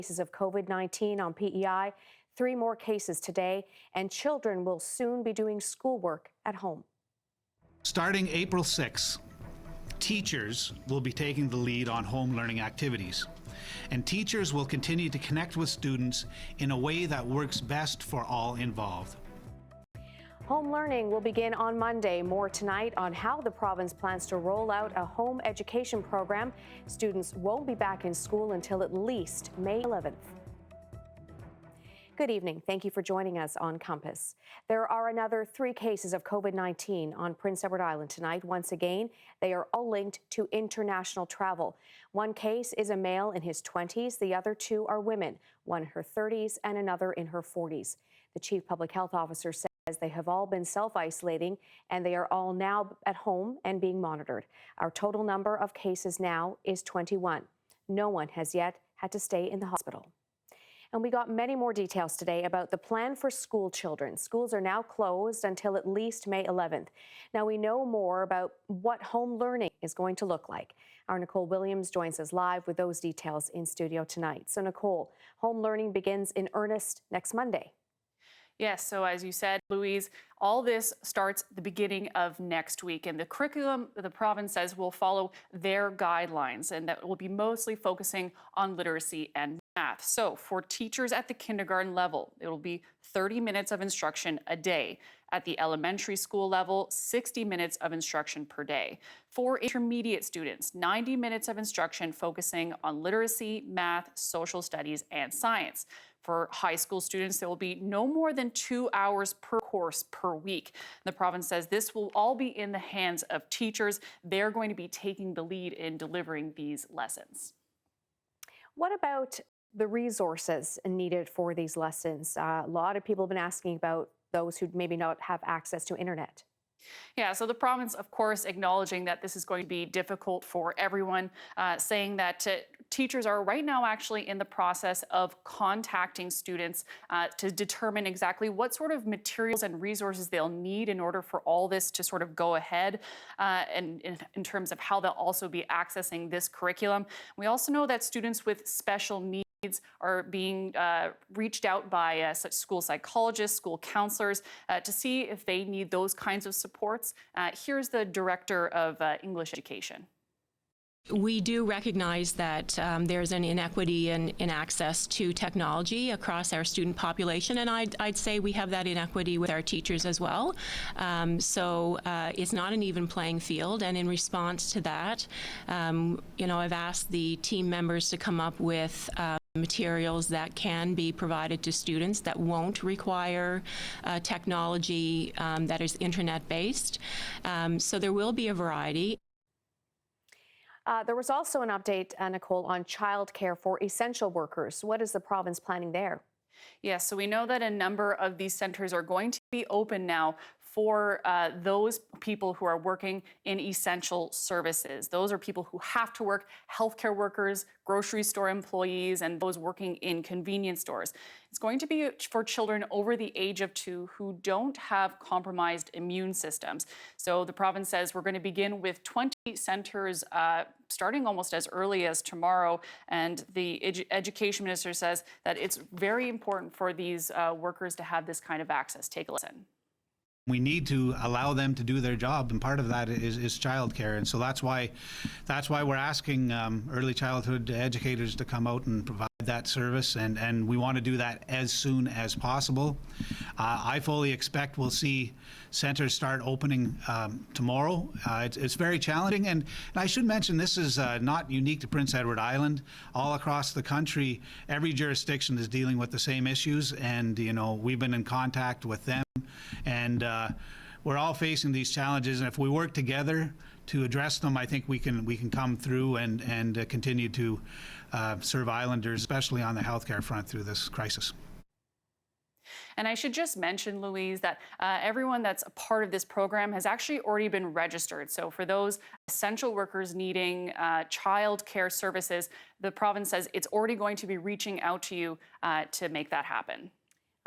Cases of COVID-19 on PEI, 3 more cases today, and children will soon be doing schoolwork at home. Starting April 6th, teachers will be taking the lead on home learning activities. And teachers will continue to connect with students in a way that works best for all involved. Home learning will begin on Monday. More tonight on how the province plans to roll out a home education program. Students won't be back in school until at least May 11th. Good evening. Thank you for joining us on Compass. There are another 3 cases of COVID-19 on Prince Edward Island tonight. Once again, they are all linked to international travel. One case is a male in his 20s. The other 2 are women, one in her 30s and another in her 40s. The chief public health officer says they have all been self-isolating and they are all now at home and being monitored. Our total number of cases now is 21. No one has yet had to stay in the hospital. And we got many more details today about the plan for school children. Schools are now closed until at least May 11th. Now we know more about what home learning is going to look like. Our Nicole Williams joins us live with those details in studio tonight. So Nicole, home learning begins in earnest next Monday. Yes, so as you said, Louise, all this starts the beginning of next week. And the curriculum, the province says, will follow their guidelines, and that will be mostly focusing on literacy and math. So for teachers at the kindergarten level, it will be 30 minutes of instruction a day. At the elementary school level, 60 minutes of instruction per day. For intermediate students, 90 minutes of instruction focusing on literacy, math, social studies, and science. For high school students, there will be no more than 2 hours per course per week. The province says this will all be in the hands of teachers. They're going to be taking the lead in delivering these lessons. What about the resources needed for these lessons? A lot of people have been asking about those who maybe not have access to internet. Yeah, so the province, of course, acknowledging that this is going to be difficult for everyone, saying that teachers are right now actually in the process of contacting students to determine exactly what sort of materials and resources they'll need in order for all this to sort of go ahead, and in terms of how they'll also be accessing this curriculum. We also know that students with special needs are being reached out by such school psychologists, school counselors, to see if they need those kinds of supports. Here's the director of English education. We do recognize that there's an inequity in access to technology across our student population, and I'd say we have that inequity with our teachers as well. So it's not an even playing field, and in response to that, I've asked the team members to come up with materials that can be provided to students that won't require technology that is internet-based. So there will be a variety. There was also an update, Nicole, on childcare for essential workers. What is the province planning there? Yes, so we know that a number of these centers are going to be open now for those people who are working in essential services. Those are people who have to work, healthcare workers, grocery store employees, and those working in convenience stores. It's going to be for children over the age of 2 who don't have compromised immune systems. So the province says we're going to begin with 20 centers starting almost as early as tomorrow. And the education minister says that it's very important for these workers to have this kind of access. Take a listen. We need to allow them to do their job, and part of that is childcare, and so that's why we're asking early childhood educators to come out and provide that service, and we want to do that as soon as possible. I fully expect we'll see centers start opening tomorrow. It's very challenging, and I should mention this is not unique to Prince Edward Island. All across the country, every jurisdiction is dealing with the same issues, and we've been in contact with them. And we're all facing these challenges, and if we work together to address them, I think we can come through and continue to serve islanders, especially on the healthcare front, through this crisis. And I should just mention, Louise, that everyone that's a part of this program has actually already been registered. So for those essential workers needing child care services, the province says it's already going to be reaching out to you to make that happen.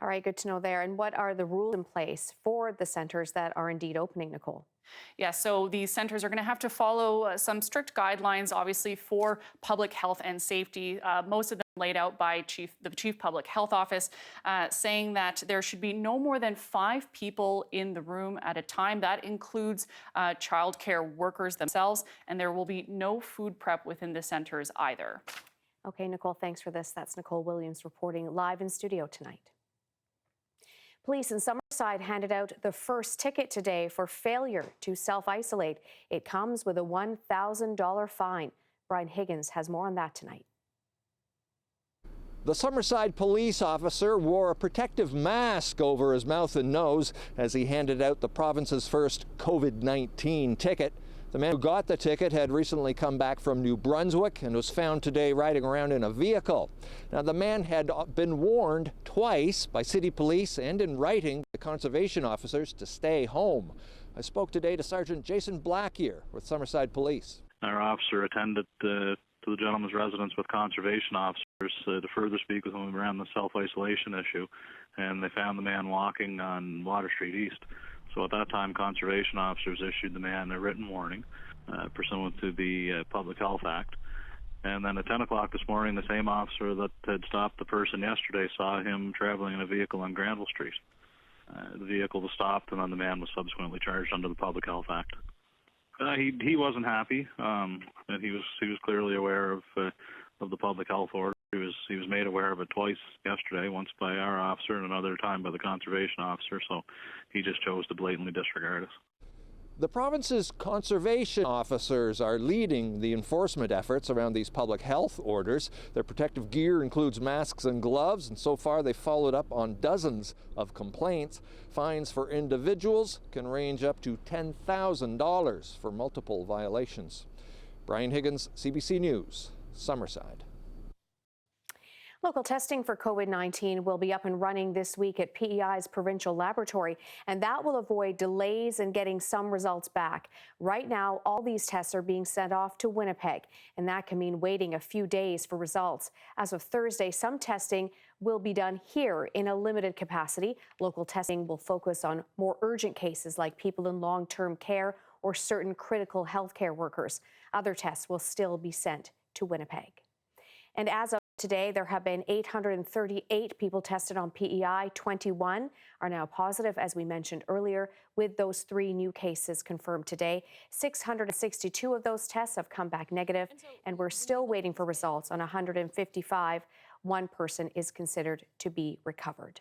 All right, good to know there. And what are the rules in place for the centres that are indeed opening, Nicole? Yeah, so these centers are going to have to follow some strict guidelines, obviously, for public health and safety. Most of them laid out by the Chief Public Health Office, saying that there should be no more than 5 people in the room at a time. That includes childcare workers themselves, and there will be no food prep within the centers either. Okay, Nicole, thanks for this. That's Nicole Williams reporting live in studio tonight. Police in Summerside handed out the first ticket today for failure to self-isolate. It comes with a $1,000 fine. Brian Higgins has more on that tonight. The Summerside police officer wore a protective mask over his mouth and nose as he handed out the province's first COVID-19 ticket. The man who got the ticket had recently come back from New Brunswick and was found today riding around in a vehicle. Now, the man had been warned twice by city police and in writing by conservation officers to stay home. I spoke today to Sergeant Jason Blackier with Summerside Police. Our officer attended to the gentleman's residence with conservation officers to further speak with him around the self-isolation issue, and they found the man walking on Water Street East. So at that time, conservation officers issued the man a written warning pursuant to the Public Health Act. And then at 10 o'clock this morning, the same officer that had stopped the person yesterday saw him traveling in a vehicle on Granville Street. The vehicle was stopped, and then the man was subsequently charged under the Public Health Act. He wasn't happy, and he was clearly aware of the public health order. He was made aware of it twice yesterday, once by our officer and another time by the conservation officer, so he just chose to blatantly disregard us. The province's conservation officers are leading the enforcement efforts around these public health orders. Their protective gear includes masks and gloves, and so far they've followed up on dozens of complaints. Fines for individuals can range up to $10,000 for multiple violations. Brian Higgins, CBC News, Summerside. Local testing for COVID-19 will be up and running this week at PEI's provincial laboratory, and that will avoid delays in getting some results back. Right now, all these tests are being sent off to Winnipeg, and that can mean waiting a few days for results. As of Thursday, some testing will be done here in a limited capacity. Local testing will focus on more urgent cases like people in long-term care or certain critical healthcare workers. Other tests will still be sent to Winnipeg. And as of today, there have been 838 people tested on PEI. 21 are now positive, as we mentioned earlier, with those 3 new cases confirmed today. 662 of those tests have come back negative, and we're still waiting for results on 155. One person is considered to be recovered.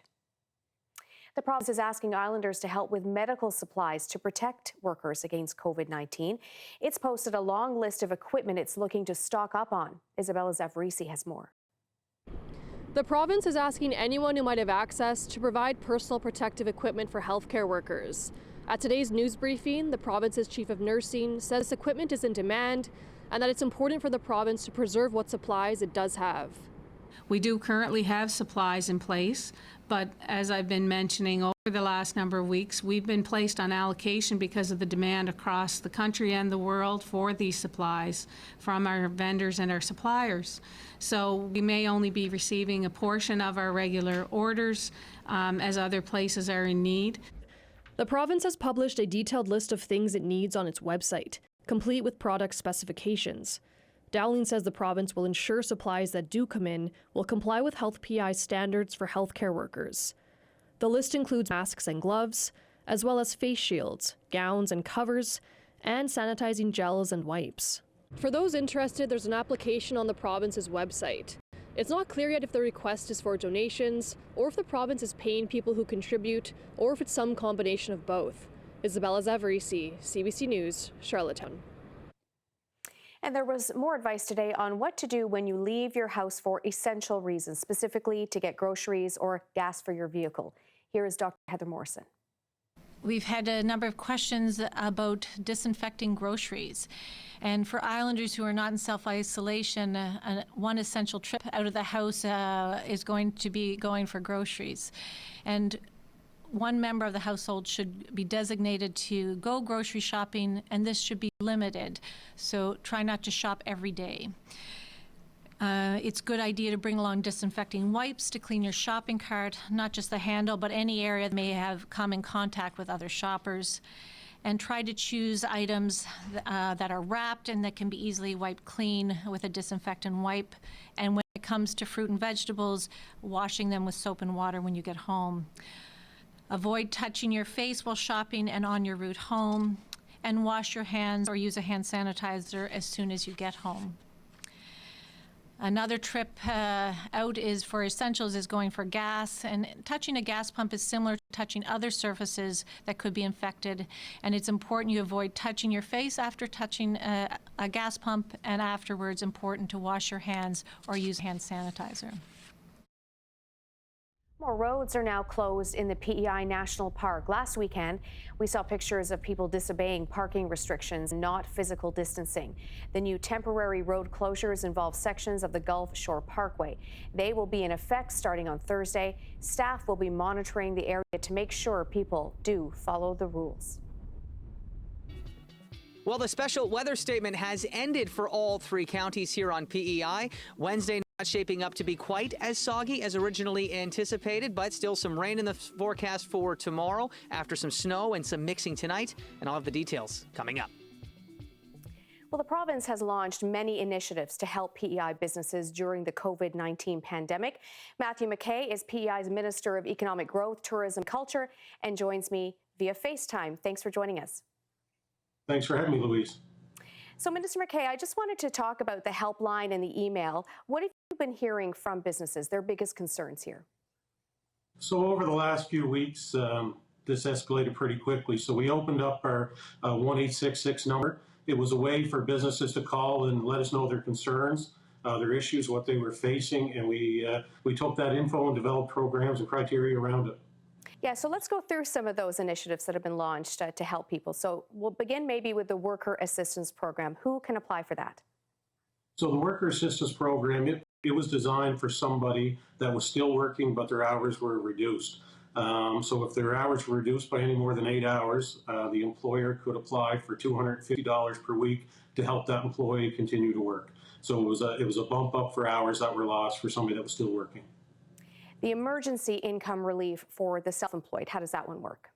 The province is asking Islanders to help with medical supplies to protect workers against COVID-19. It's posted a long list of equipment it's looking to stock up on. Isabella Zavarisi has more. The province is asking anyone who might have access to provide personal protective equipment for healthcare workers. At today's news briefing, the province's chief of nursing says this equipment is in demand and that it's important for the province to preserve what supplies it does have. We do currently have supplies in place, but as I've been mentioning over the last number of weeks, we've been placed on allocation because of the demand across the country and the world for these supplies from our vendors and our suppliers. So we may only be receiving a portion of our regular orders as other places are in need. The province has published a detailed list of things it needs on its website, complete with product specifications. Dowling says the province will ensure supplies that do come in will comply with Health PEI standards for healthcare workers. The list includes masks and gloves, as well as face shields, gowns and covers, and sanitizing gels and wipes. For those interested, there's an application on the province's website. It's not clear yet if the request is for donations, or if the province is paying people who contribute, or if it's some combination of both. Isabella Zavarisi, CBC News, Charlottetown. And there was more advice today on what to do when you leave your house for essential reasons, specifically to get groceries or gas for your vehicle. Here is Dr. Heather Morrison. We've had a number of questions about disinfecting groceries. And for Islanders who are not in self-isolation, one essential trip out of the house is going to be going for groceries. And one member of the household should be designated to go grocery shopping, and this should be limited. So try not to shop every day. It's a good idea to bring along disinfecting wipes to clean your shopping cart, not just the handle, but any area that may have come in contact with other shoppers. And try to choose items that are wrapped and that can be easily wiped clean with a disinfectant wipe. And when it comes to fruit and vegetables, washing them with soap and water when you get home. Avoid touching your face while shopping and on your route home. And wash your hands or use a hand sanitizer as soon as you get home. Another trip out is for essentials is going for gas, and touching a gas pump is similar to touching other surfaces that could be infected, and it's important you avoid touching your face after touching a gas pump, and afterwards important to wash your hands or use hand sanitizer. More roads are now closed in the PEI National Park. Last weekend, we saw pictures of people disobeying parking restrictions, not physical distancing. The new temporary road closures involve sections of the Gulf Shore Parkway. They will be in effect starting on Thursday. Staff will be monitoring the area to make sure people do follow the rules. Well, the special weather statement has ended for all three counties here on PEI. Wednesday not shaping up to be quite as soggy as originally anticipated, but still some rain in the forecast for tomorrow after some snow and some mixing tonight. And I'll have the details coming up. Well, the province has launched many initiatives to help PEI businesses during the COVID-19 pandemic. Matthew McKay is PEI's Minister of Economic Growth, Tourism, and Culture, and joins me via FaceTime. Thanks for joining us. Thanks for having me, Louise. So, Minister McKay, I just wanted to talk about the helpline and the email. What have you been hearing from businesses, their biggest concerns here? So over the last few weeks, this escalated pretty quickly. So we opened up our 1-866 number. It was a way for businesses to call and let us know their concerns, their issues, what they were facing, and we took that info and developed programs and criteria around it. Yeah, so let's go through some of those initiatives that have been launched to help people. So we'll begin maybe with the Worker Assistance Program. Who can apply for that? So the Worker Assistance Program, it was designed for somebody that was still working, but their hours were reduced. So if their hours were reduced by any more than 8 hours, the employer could apply for $250 per week to help that employee continue to work. So it was a bump up for hours that were lost for somebody that was still working. The emergency income relief for the self-employed, how does that one work?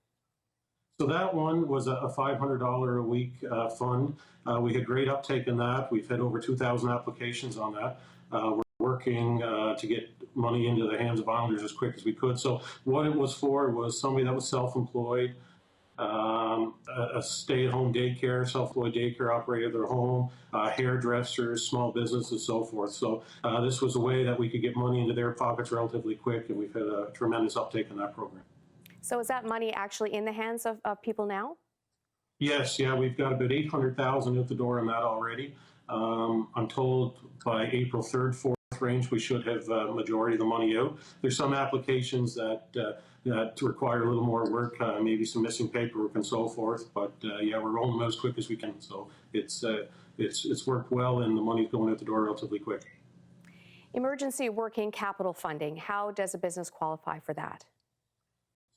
So that one was a $500 a week fund. We had great uptake in that. We've had over 2,000 applications on that. We're working to get money into the hands of Islanders as quick as we could. So what it was for was somebody that was self-employed, a stay-at-home daycare, self-employed daycare operator at their home, hairdressers, small businesses, and so forth. So this was a way that we could get money into their pockets relatively quick, and we've had a tremendous uptake in that program. So is that money actually in the hands of people now? Yes, yeah, we've got about 800,000 at the door on that already. I'm told by April 3rd, 4th range, we should have a majority of the money out. There's some applications that require a little more work, maybe some missing paperwork and so forth. But yeah, we're rolling them as quick as we can. So it's worked well, and the money's going out the door relatively quick. Emergency working capital funding. How does a business qualify for that?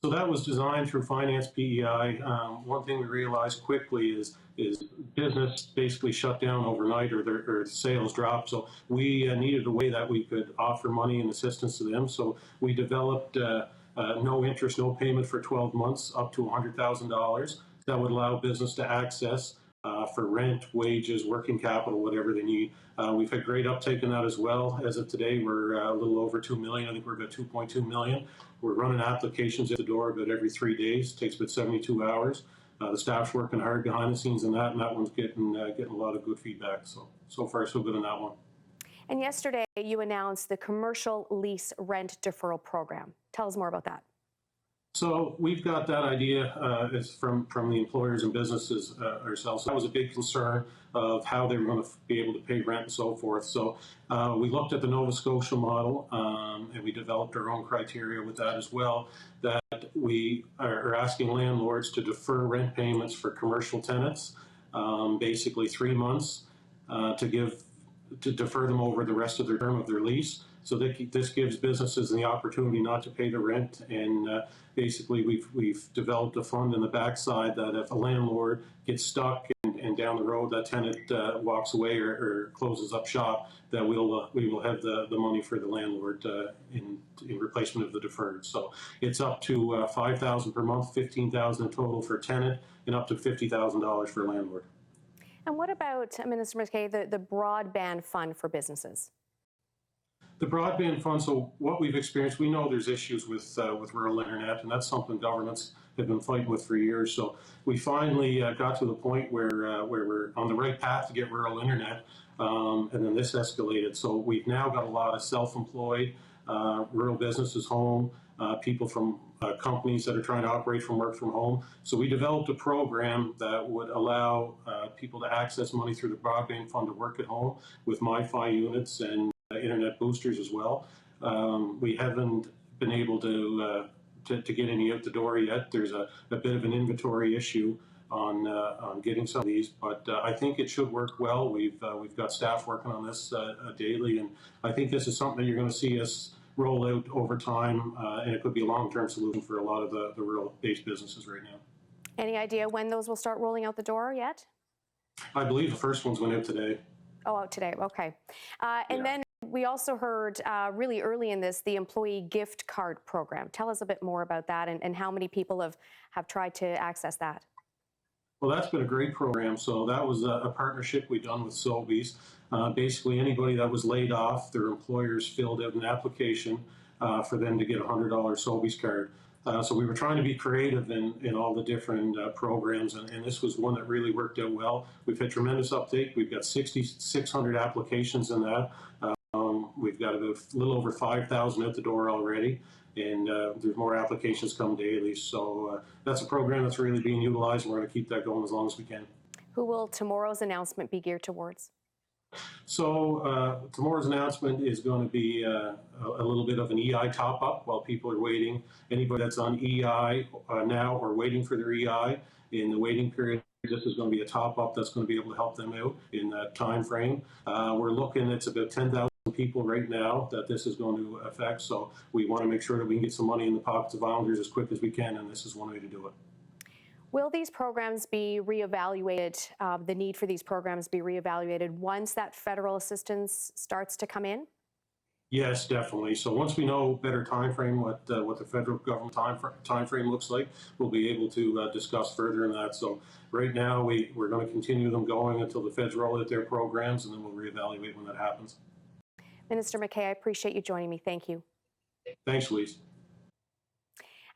So that was designed through Finance PEI. One thing we realized quickly is business basically shut down overnight, or their sales dropped. So we needed a way that we could offer money and assistance to them. So we developed no interest, no payment for 12 months, up to $100,000. That would allow business to access for rent, wages, working capital, whatever they need. We've had great uptake in that as well. As of today, we're a little over 2 million. I think we're about 2.2 million. We're running applications at the door about every 3 days. It takes about 72 hours. The staff's working hard behind the scenes in that, and that one's getting a lot of good feedback. So far, so good on that one. And yesterday, you announced the Commercial Lease Rent Deferral Program. Tell us more about that. So we've got that idea is from the employers and businesses ourselves. That was a big concern of how they were going to be able to pay rent and so forth. So we looked at the Nova Scotia model, and we developed our own criteria with that as well, that we are asking landlords to defer rent payments for commercial tenants, basically 3 months, to defer them over the rest of their term of their lease. So this gives businesses the opportunity not to pay the rent, and basically we've developed a fund in the backside that if a landlord gets stuck and down the road that tenant walks away or closes up shop, that we will have the money for the landlord in replacement of the deferred. So it's up to $5,000 per month, $15,000 in total for tenant, and up to $50,000 for landlord. And what about, Minister MacKay, the broadband fund for businesses? The broadband fund, so what we've experienced, we know there's issues with rural internet, and that's something governments have been fighting with for years. So we finally got to the point where we're on the right path to get rural internet, and then this escalated. So we've now got a lot of self-employed rural businesses home, people from companies that are trying to operate from work from home. So we developed a program that would allow people to access money through the broadband fund to work at home with MiFi units and internet boosters as well. We haven't been able to get any out the door yet. There's a bit of an inventory issue on getting some of these, but I think it should work well. We've got staff working on this daily, and I think this is something that you're going to see us roll out over time, and it could be a long-term solution for a lot of the rural-based businesses right now. Any idea when those will start rolling out the door yet? I believe the first ones went out today. Oh, out today. Okay. And then we also heard really early in this, the employee gift card program. Tell us a bit more about that and how many people have tried to access that. Well, that's been a great program. So that was a partnership we've done with Sobeys. Basically, anybody that was laid off, their employers filled out an application for them to get a $100 Sobeys card. So we were trying to be creative in all the different programs, and this was one that really worked out well. We've had tremendous uptake. We've got 6,600 applications in that. We've got a little over 5,000 out the door already, and there's more applications come daily. So that's a program that's really being utilized, and we're going to keep that going as long as we can. Who will tomorrow's announcement be geared towards? So tomorrow's announcement is going to be a little bit of an EI top-up while people are waiting. Anybody that's on EI now or waiting for their EI in the waiting period, this is going to be a top-up that's going to be able to help them out in that time frame. We're looking, it's about 10,000 people right now that this is going to affect, so we want to make sure that we can get some money in the pockets of Islanders as quick as we can, and this is one way to do it. Will these programs be reevaluated, the need for these programs be reevaluated once that federal assistance starts to come in? Yes, definitely. So once we know better time frame, what the federal government time frame looks like, we'll be able to discuss further in that. So right now, we're going to continue them going until the feds roll out their programs, and then we'll reevaluate when that happens. Minister MacKay, I appreciate you joining me. Thank you. Thanks, Louise.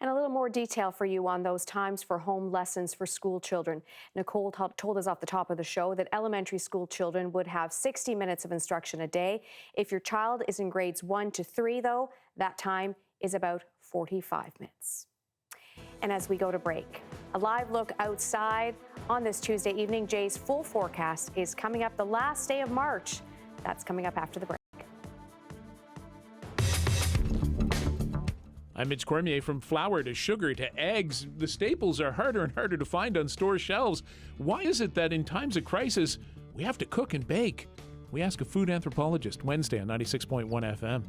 And a little more detail for you on those times for home lessons for school children. Nicole told us off the top of the show that elementary school children would have 60 minutes of instruction a day. If your child is in grades 1 to 3, though, that time is about 45 minutes. And as we go to break, a live look outside on this Tuesday evening. Jay's full forecast is coming up the last day of March. That's coming up after the break. I'm Mitch Cormier. From flour to sugar to eggs, the staples are harder and harder to find on store shelves. Why is it that in times of crisis, we have to cook and bake? We ask a food anthropologist Wednesday on 96.1 FM.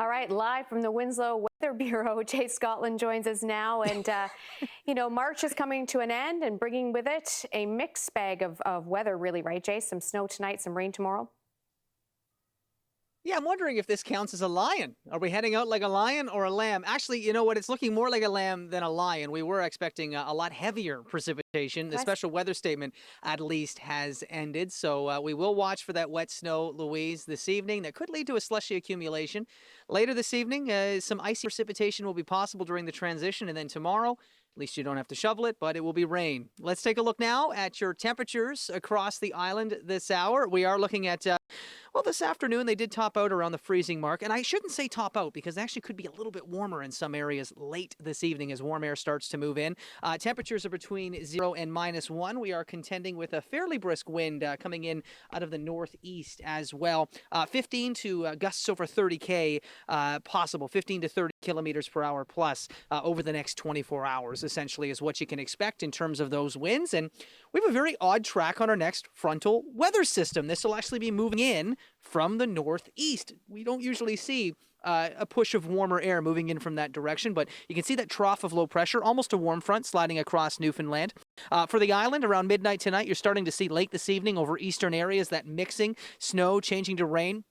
All right, live from the Winslow Weather Bureau, Jay Scotland joins us now. And, March is coming to an end and bringing with it a mixed bag of weather, really, right, Jay? Some snow tonight, some rain tomorrow. Yeah, I'm wondering if this counts as a lion. Are we heading out like a lion or a lamb? Actually, you know what? It's looking more like a lamb than a lion. We were expecting a lot heavier precipitation. The special weather statement, at least, has ended. So we will watch for that wet snow, Louise, this evening. That could lead to a slushy accumulation. Later this evening, some icy precipitation will be possible during the transition. And then tomorrow, at least you don't have to shovel it, but it will be rain. Let's take a look now at your temperatures across the island this hour. We are looking at this afternoon they did top out around the freezing mark. And I shouldn't say top out because it actually could be a little bit warmer in some areas late this evening as warm air starts to move in. Temperatures are between 0 and -1. We are contending with a fairly brisk wind coming in out of the northeast as well. 15 to gusts over 30 possible, 15 to 30 kilometers per hour plus over the next 24 hours, essentially, is what you can expect in terms of those winds. And we have a very odd track on our next frontal weather system. This will actually be moving in from the northeast. We don't usually see a push of warmer air moving in from that direction, but you can see that trough of low pressure, almost a warm front sliding across Newfoundland. For the island, around midnight tonight, you're starting to see late this evening over eastern areas that mixing snow changing to rain.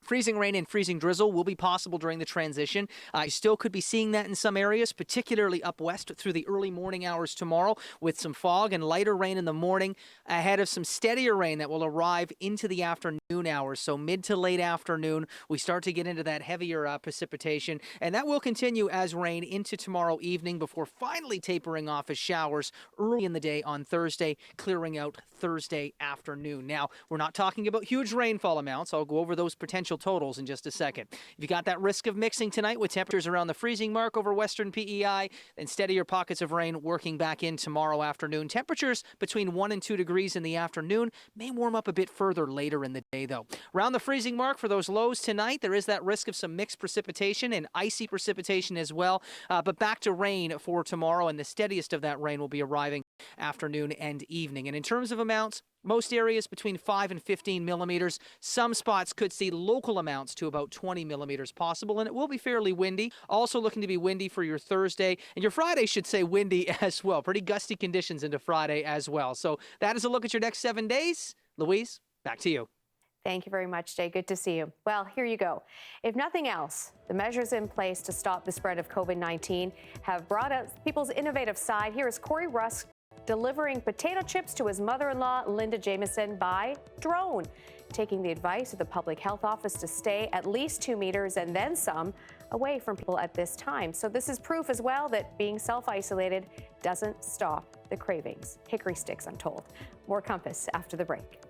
Freezing rain and freezing drizzle will be possible during the transition. You still could be seeing that in some areas, particularly up west through the early morning hours tomorrow with some fog and lighter rain in the morning ahead of some steadier rain that will arrive into the afternoon hours. So mid to late afternoon, we start to get into that heavier precipitation, and that will continue as rain into tomorrow evening before finally tapering off as showers early in the day on Thursday, clearing out Thursday afternoon. Now, we're not talking about huge rainfall amounts. I'll go over those potential totals in just a second. If you got that risk of mixing tonight with temperatures around the freezing mark over western PEI, then steadier pockets of rain working back in tomorrow afternoon. Temperatures between 1 and 2 degrees in the afternoon may warm up a bit further later in the day, though. Around the freezing mark for those lows tonight, there is that risk of some mixed precipitation and icy precipitation as well. But back to rain for tomorrow, and the steadiest of that rain will be arriving afternoon and evening. And in terms of amounts, most areas between 5 and 15 millimeters. Some spots could see local amounts to about 20 millimeters possible, and it will be fairly windy. Also looking to be windy for your Thursday, and your Friday should say windy as well. Pretty gusty conditions into Friday as well. So that is a look at your next 7 days. Louise, back to you. Thank you very much, Jay. Good to see you. Well, here you go. If nothing else, the measures in place to stop the spread of COVID-19 have brought out people's innovative side. Here is Corey Rusk delivering potato chips to his mother-in-law, Linda Jameson, by drone, taking the advice of the Public Health Office to stay at least 2 meters and then some away from people at this time. So this is proof as well that being self-isolated doesn't stop the cravings. Hickory sticks, I'm told. More Compass after the break.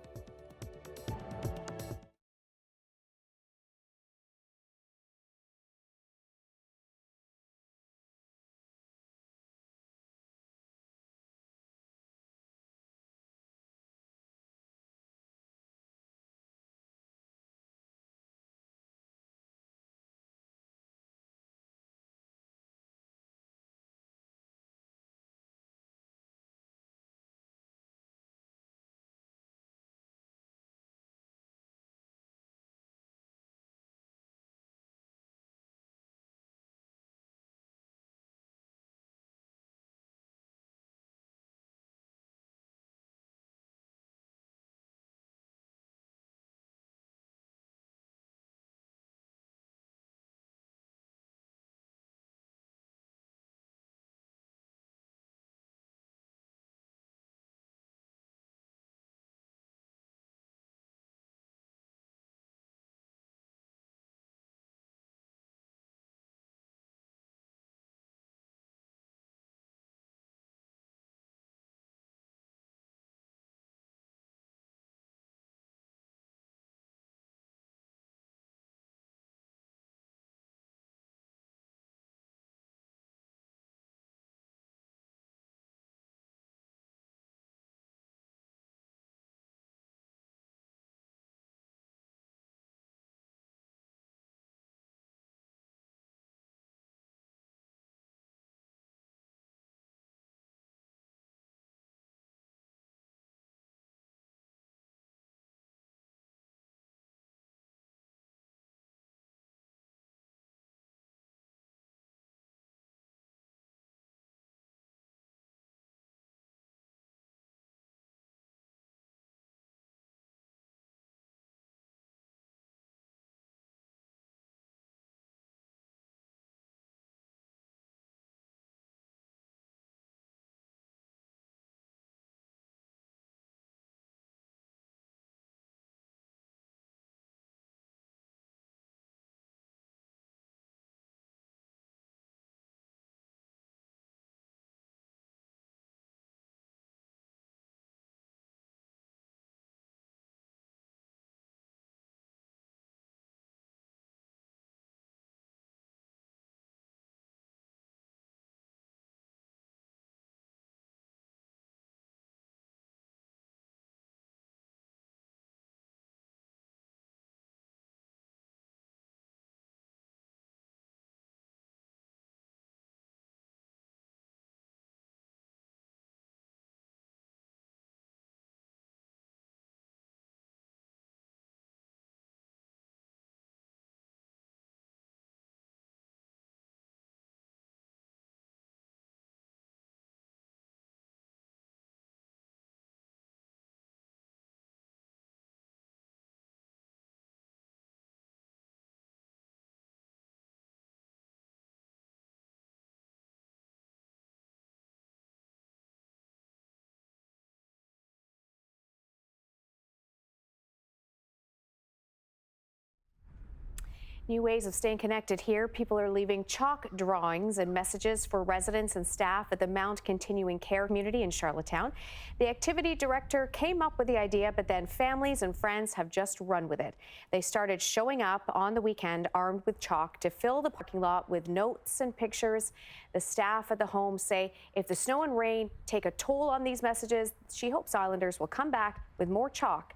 New ways of staying connected here. People are leaving chalk drawings and messages for residents and staff at the Mount Continuing Care community in Charlottetown. The activity director came up with the idea, but then families and friends have just run with it. They started showing up on the weekend armed with chalk to fill the parking lot with notes and pictures. The staff at the home say if the snow and rain take a toll on these messages, she hopes Islanders will come back with more chalk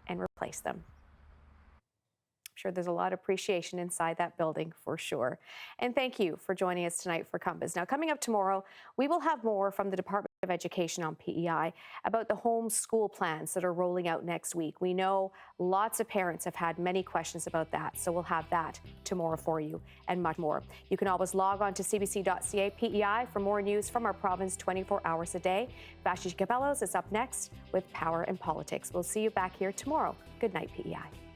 and replace them. Sure, there's a lot of appreciation inside that building for sure. And thank you for joining us tonight for Compass. Now, coming up tomorrow, we will have more from the Department of Education on PEI about the home school plans that are rolling out next week. We know lots of parents have had many questions about that, so we'll have that tomorrow for you and much more. You can always log on to cbc.ca PEI for more news from our province 24 hours a day. Vashi Cabellos is up next with Power and Politics. We'll see you back here tomorrow. Good night, PEI.